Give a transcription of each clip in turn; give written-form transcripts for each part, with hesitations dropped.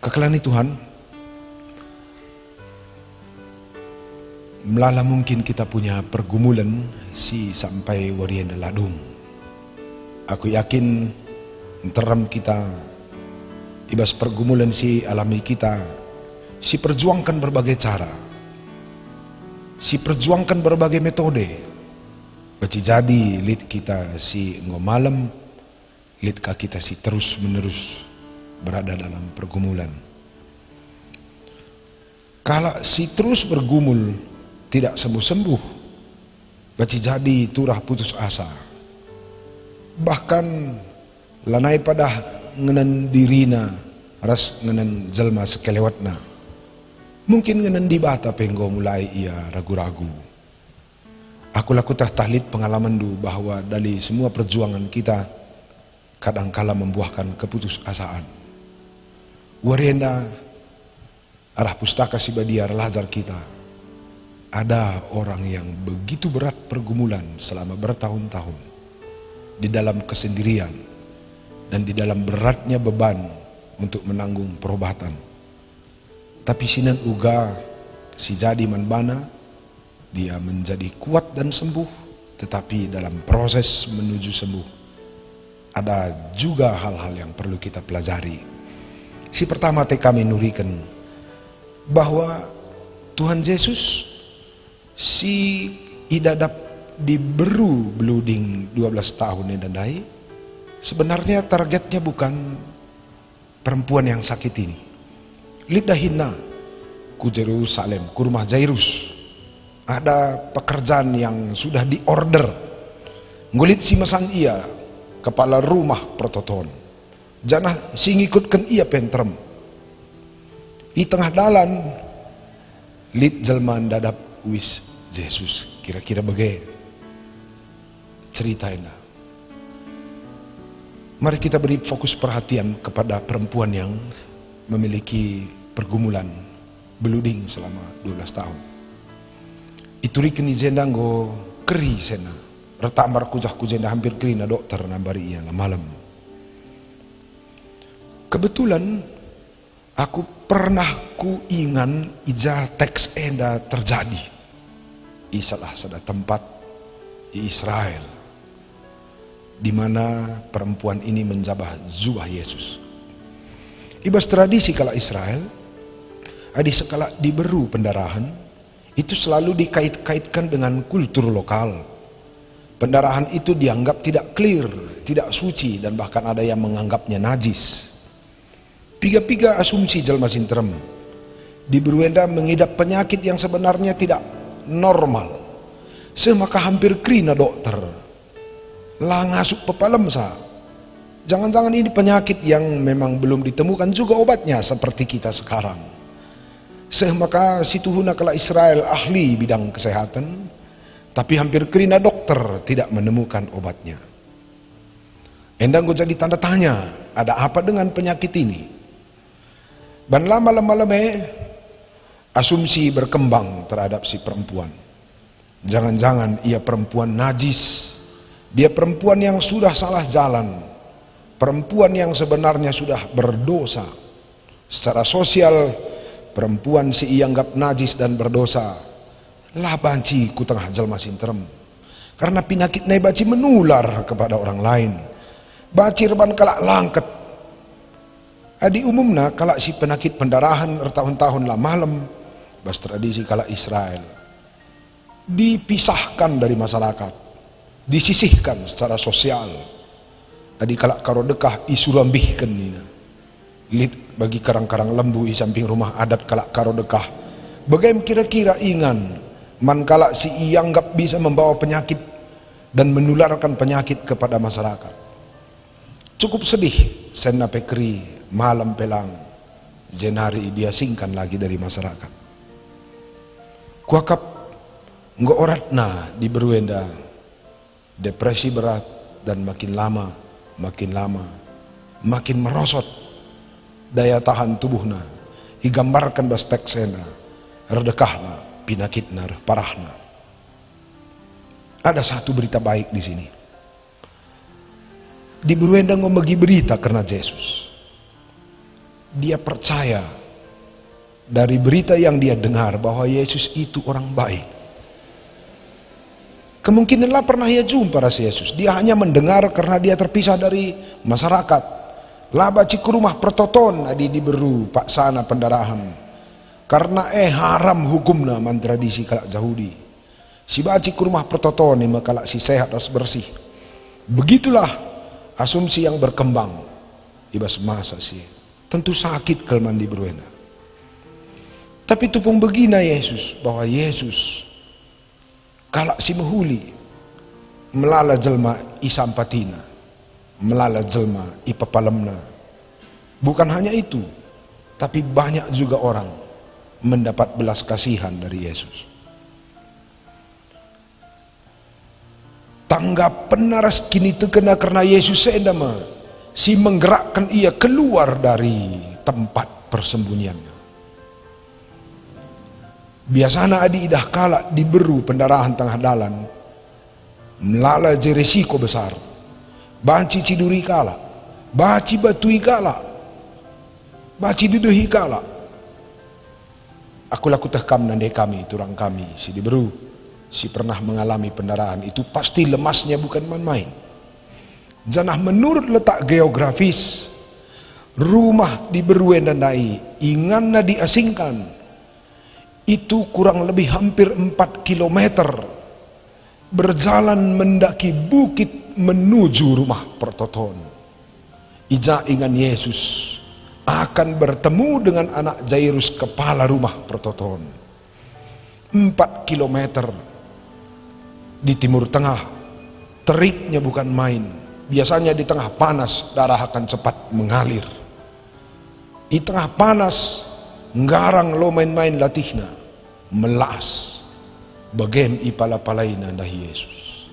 Kekalani Tuhan, melala mungkin kita punya pergumulan si sampai warian ladung. Aku yakin teram kita ibas pergumulan si alami kita, si perjuangkan berbagai cara, si perjuangkan berbagai metode. Baci jadi lid kita si ngomalem, lid kita si terus menerus berada dalam pergumulan. Kalau si terus bergumul tidak sembuh-sembuh, baci jadi turah putus asa. Bahkan lanai pada ngenen dirina ras ngenen jelma sekelewatna. Mungkin ngenen dibata penggo mulai ia ragu-ragu. Aku laku tahlid pengalaman du bahwa dari semua perjuangan kita kadangkala membuahkan keputusasaan. Warenda arah pustaka si Badiar Lazar kita, ada orang yang begitu berat pergumulan selama bertahun-tahun di dalam kesendirian dan di dalam beratnya beban untuk menanggung perobatan. Tapi sinan uga si jadi manbana, dia menjadi kuat dan sembuh, tetapi dalam proses menuju sembuh ada juga hal-hal yang perlu kita pelajari. Si pertama kami nurikan bahwa Tuhan Yesus si idadap diberu beluding 12 tahun dan sebenarnya targetnya bukan perempuan yang sakit ini. Lidahina ku Jerusalem, ku rumah Jairus, ada pekerjaan yang sudah diorder. Ngulit si mesan ia kepala rumah prototon. Janah sing ikutkan ia pentrem. Di tengah dalan lid jelman dadap wis Yesus. Kira-kira bagai ceritaina. Mari kita beri fokus perhatian kepada perempuan yang memiliki pergumulan beluding selama 12 tahun. Itu rikeni jenda nggo keri sena. Retamar kujah kujenda hampir keri na dokter nambari ia na malam. Kebetulan aku pernah ingan ija teks enda terjadi di salah satu tempat di Israel, di mana perempuan ini menjabah jubah Yesus. Ibas tradisi kala Israel, adi sekala diberu pendarahan, itu selalu dikait-kaitkan dengan kultur lokal. Pendarahan itu dianggap tidak clear, tidak suci, dan bahkan ada yang menganggapnya najis. Piga-piga asumsi jelma sintrem. Di Berwenda mengidap penyakit yang sebenarnya tidak normal. Semaka hampir krina dokter. Lah ngasuk pepalem sa. Jangan-jangan ini penyakit yang memang belum ditemukan juga obatnya seperti kita sekarang. Semaka situhuna kala Israel ahli bidang kesehatan, tapi hampir krina dokter tidak menemukan obatnya. Endang gue jadi tanda tanya, ada apa dengan penyakit ini? Dan lama-lama asumsi berkembang terhadap si perempuan. Jangan-jangan ia perempuan najis, dia perempuan yang sudah salah jalan, perempuan yang sebenarnya sudah berdosa. Secara sosial, perempuan si ianggap najis dan berdosa. Lah banci ku tengah jelma sinterem. Karena penyakit nai baci menular kepada orang lain. Baci reban kalak langket. Adi umumna kalak si penyakit pendarahan bertahun-tahun lah malam. Bas tradisi kalak Israel dipisahkan dari masyarakat, disisihkan secara sosial. Adi kalak karo dekah isurambihkan nina. Lid bagi karang-karang lembu di samping rumah adat kalak karo dekah. Bagaimana kira-kira ingan man kalak si ianggap bisa membawa penyakit dan menularkan penyakit kepada masyarakat. Cukup sedih sena pekri malam pelang jenari diasingkan lagi dari masyarakat. Kuakap nggo oratna di Berwenda depresi berat dan makin lama makin merosot daya tahan tubuhna. Digambarkan bas teksena redekahna pinakitna parahna. Ada satu berita baik di sini. Di Berwenda ngomong berita karena Yesus. dia percaya dari berita yang dia dengar bahwa Yesus itu orang baik. Kemungkinanlah pernah ia jumpa rasa Yesus. Dia hanya mendengar karena dia terpisah dari masyarakat. Labaci ke rumah pertoton adi diberu pak sana pendarahan. Karena haram hukumna man tradisi kalak Yahudi. Si baci ke rumah pertoton ni kalak si sehat dan bersih. Begitulah asumsi yang berkembang. Ibas masa sih. Tentu sakit kelman di beruena. Tapi tupung begina Yesus bahwa Yesus kalak si mehuli melala jelma isampatina, melala jelma ipapalemna. Bukan hanya itu, tapi banyak juga orang mendapat belas kasihan dari Yesus. Tanggapan naras kini terkena karena Yesus seendama si menggerakkan ia keluar dari tempat persembunyiannya. Biasanya adi idah kala diberu pendarahan tengah dalan, melala je resiko besar. Banci ciduri kala, baci batui kala, baci duduhi kala. Aku laku tekam nande kami, turang kami, si diberu, si pernah mengalami pendarahan itu pasti lemasnya bukan main-main. Janah menurut letak geografis, rumah diberu endandai, inganna diasingkan. Itu kurang lebih hampir 4 kilometer berjalan mendaki bukit menuju rumah pertoton. Ija ingan Yesus akan bertemu dengan anak Jairus kepala rumah pertoton. 4 kilometer di timur tengah, teriknya bukan main. Biasanya di tengah panas darah akan cepat mengalir. Di tengah panas ngarang lo main-main latihna melas bagem ipala-palaina dahi Yesus.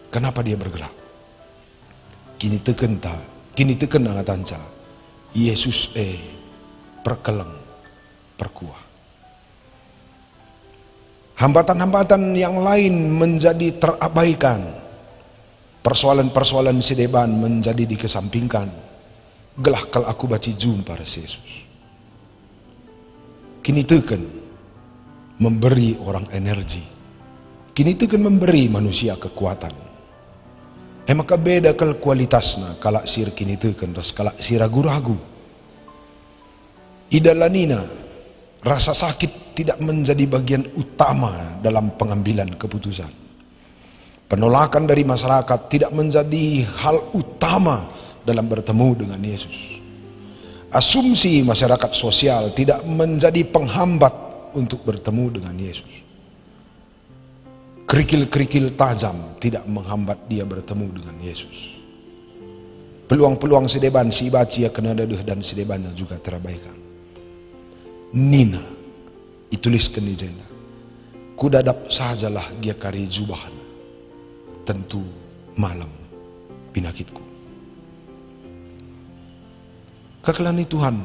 Kenapa dia bergerak? Kini teken ngatanca Yesus perkeleng perkuah. Hambatan-hambatan yang lain menjadi terabaikan. Persoalan-persoalan sedeban menjadi dikesampingkan. Gelah kalau aku baci jumpa Yesus. Kini teken memberi orang energi. Kini teken memberi manusia kekuatan. Maka beda kal kualitasna kalak sir kini teken ras kalak sir ragu-ragu. Idalanina rasa sakit tidak menjadi bagian utama dalam pengambilan keputusan. Penolakan dari masyarakat tidak menjadi hal utama dalam bertemu dengan Yesus. Asumsi masyarakat sosial tidak menjadi penghambat untuk bertemu dengan Yesus. Kerikil-kerikil tajam tidak menghambat dia bertemu dengan Yesus. Peluang-peluang sedeban si baci kena daduh dan sedebannya juga terabaikan. Nina dituliskan di jenda. Kudadap sajalah dia kari jubahana. Tentu malam pinakitku. Kekelani Tuhan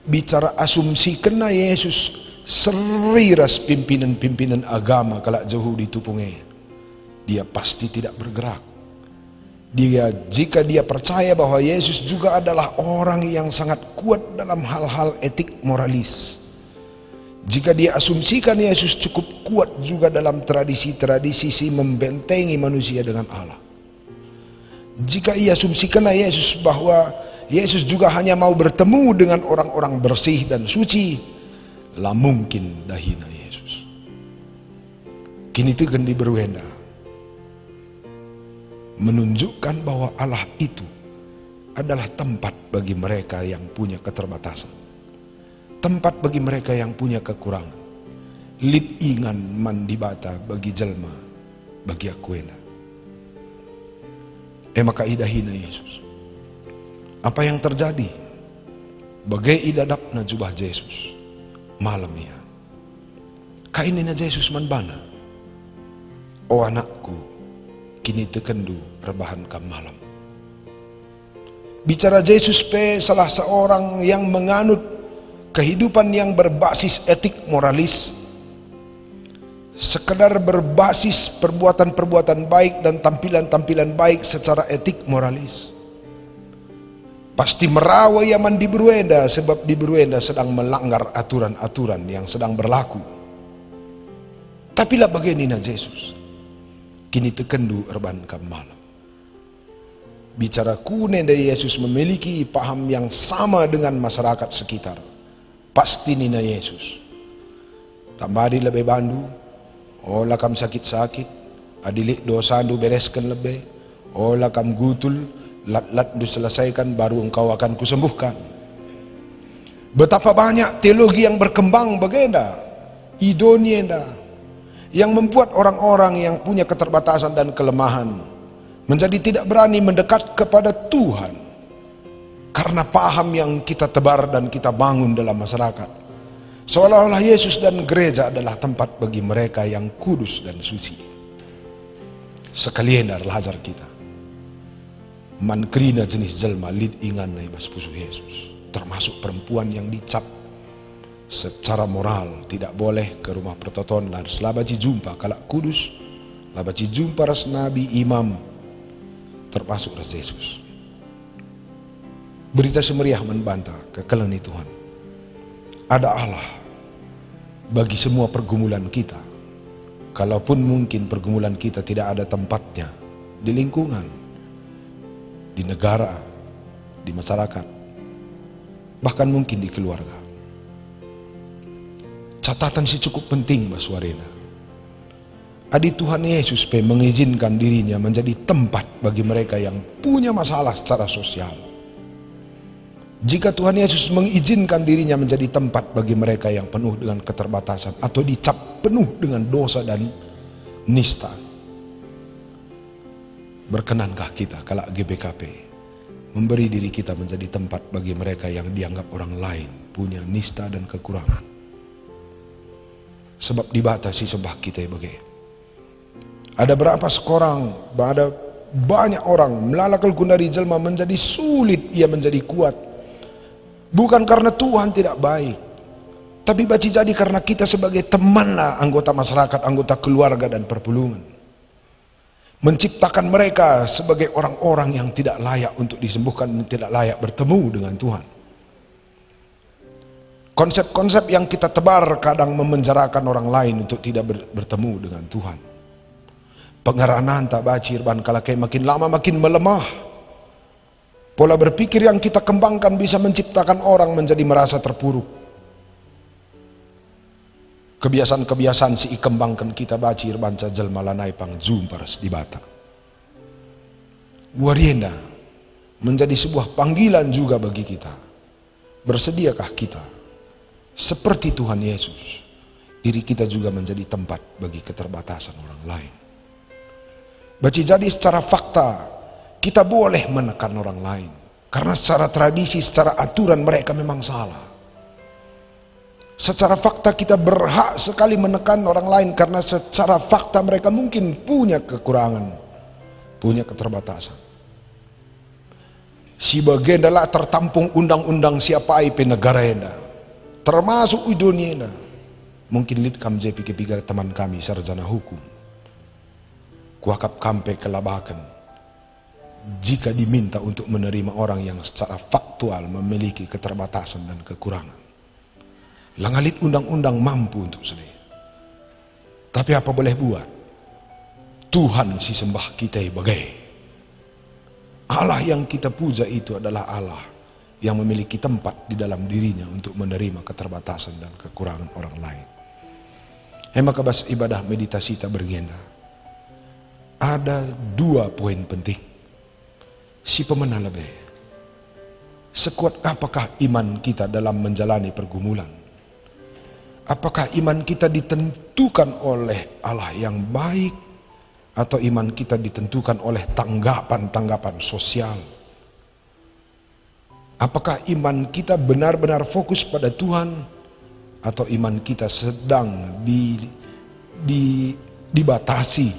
bicara asumsi kena Yesus seriras pimpinan-pimpinan agama kalak jauh ditupungnya. Dia pasti tidak bergerak. Jika dia percaya bahwa Yesus juga adalah orang yang sangat kuat dalam hal-hal etik moralis. Jika dia asumsikan Yesus cukup kuat juga dalam tradisi-tradisi si membentengi manusia dengan Allah. Jika ia asumsikan Yesus bahwa Yesus juga hanya mau bertemu dengan orang-orang bersih dan suci, lah mungkin dahina Yesus. Kini itu gendi berwenda menunjukkan bahwa Allah itu adalah tempat bagi mereka yang punya keterbatasan, tempat bagi mereka yang punya kekurangan. Lip ingan mandibata bagi jelma bagi akuena. Maka idahina Yesus. Apa yang terjadi? Bagai idadapna jubah Yesus malam ya. Kainina Yesus manbana. Oh anakku, kini tekendu rebahan kam malam. Bicara Yesus salah seorang yang menganut kehidupan yang berbasis etik moralis, sekedar berbasis perbuatan-perbuatan baik dan tampilan-tampilan baik secara etik moralis. Pasti merawa Yaman di Berwenda, sebab di Berwenda sedang melanggar aturan-aturan yang sedang berlaku. Tapi lah bagianina Yesus, kini tekendu erban kam malam. Bicara kunen dari Yesus memiliki paham yang sama dengan masyarakat sekitar. Pasti nina Yesus. Tambadi lebih bandu, olah kam sakit-sakit, adilik dosa du bereskan lebih, olah kam gutul, lat-lat diselesaikan baru engkau akan kusembuhkan. Betapa banyak teologi yang berkembang begenda, idonienda, yang membuat orang-orang yang punya keterbatasan dan kelemahan menjadi tidak berani mendekat kepada Tuhan karena paham yang kita tebar dan kita bangun dalam masyarakat. Seolah-olah Yesus dan gereja adalah tempat bagi mereka yang kudus dan suci. Sekalian adalah ajar kita. Man kerina jenis jelma lid ingan na ibas pusuh Yesus, termasuk perempuan yang dicap secara moral tidak boleh ke rumah pertoton harus labaci jumpa kalak kudus, labaci jumpa ras nabi imam, termasuk ras Yesus. Berita semeriah membantah kekelani Tuhan. Ada Allah bagi semua pergumulan kita. Kalaupun mungkin pergumulan kita tidak ada tempatnya di lingkungan, di negara, di masyarakat, bahkan mungkin di keluarga. Catatan si cukup penting Mas Warena. Adi Tuhan Yesus mengizinkan dirinya menjadi tempat bagi mereka yang punya masalah secara sosial. Jika Tuhan Yesus mengizinkan dirinya menjadi tempat bagi mereka yang penuh dengan keterbatasan atau dicap penuh dengan dosa dan nista, berkenankah kita kalau GBKP memberi diri kita menjadi tempat bagi mereka yang dianggap orang lain punya nista dan kekurangan? Sebab dibatasi sembah kita bagai. Ada berapa seorang, ada banyak orang melalakal kundari jelma menjadi sulit ia menjadi kuat. Bukan karena Tuhan tidak baik, tapi baci jadi karena kita sebagai temanlah anggota masyarakat, anggota keluarga dan perpulungan, menciptakan mereka sebagai orang-orang yang tidak layak untuk disembuhkan dan tidak layak bertemu dengan Tuhan. Konsep-konsep yang kita tebar kadang memenjarakan orang lain untuk tidak bertemu dengan Tuhan. Pengaranan tak baci irban kalakai makin lama makin melemah. Pola berpikir yang kita kembangkan bisa menciptakan orang menjadi merasa terpuruk. Kebiasaan-kebiasaan si kembangkan kita baci irban cajal malanai pang jumpas di bata. Warienda menjadi sebuah panggilan juga bagi kita. Bersediakah kita seperti Tuhan Yesus, diri kita juga menjadi tempat bagi keterbatasan orang lain. Baci jadi secara fakta kita boleh menekan orang lain karena secara tradisi, secara aturan mereka memang salah. Secara fakta kita berhak sekali menekan orang lain karena secara fakta mereka mungkin punya kekurangan, punya keterbatasan. Si bagian adalah tertampung undang-undang siapa IP negara enda, termasuk dunia. Mungkin lid kam JP teman kami sarjana hukum, kuakap kampe kelabakan. Jika diminta untuk menerima orang yang secara faktual memiliki keterbatasan dan kekurangan, langalit undang-undang mampu untuk sendiri. Tapi apa boleh buat? Tuhan si sembah kita bagai Allah yang kita puja itu adalah Allah yang memiliki tempat di dalam dirinya untuk menerima keterbatasan dan kekurangan orang lain. Maka bas ibadah meditasi tak bergenda. Ada dua poin penting. Si pemenah lebih. Sekuat apakah iman kita dalam menjalani pergumulan? Apakah iman kita ditentukan oleh Allah yang baik, atau iman kita ditentukan oleh tanggapan-tanggapan sosial? Apakah iman kita benar-benar fokus pada Tuhan, atau iman kita sedang dibatasi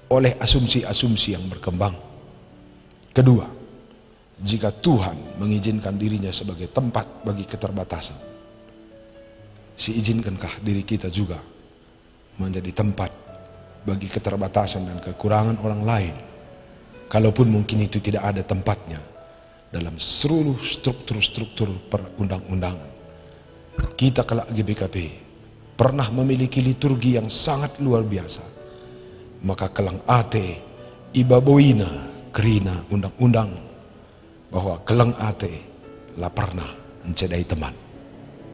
oleh asumsi-asumsi yang berkembang? Kedua, jika Tuhan mengizinkan dirinya sebagai tempat bagi keterbatasan, si izinkankah diri kita juga menjadi tempat bagi keterbatasan dan kekurangan orang lain? Kalaupun mungkin itu tidak ada tempatnya, dalam seluruh struktur-struktur perundang-undangan. Kita kelak GBKP pernah memiliki liturgi yang sangat luar biasa. Maka kelang ate ibaboina kerina undang-undang bahwa kelang ate la pernah encedai teman.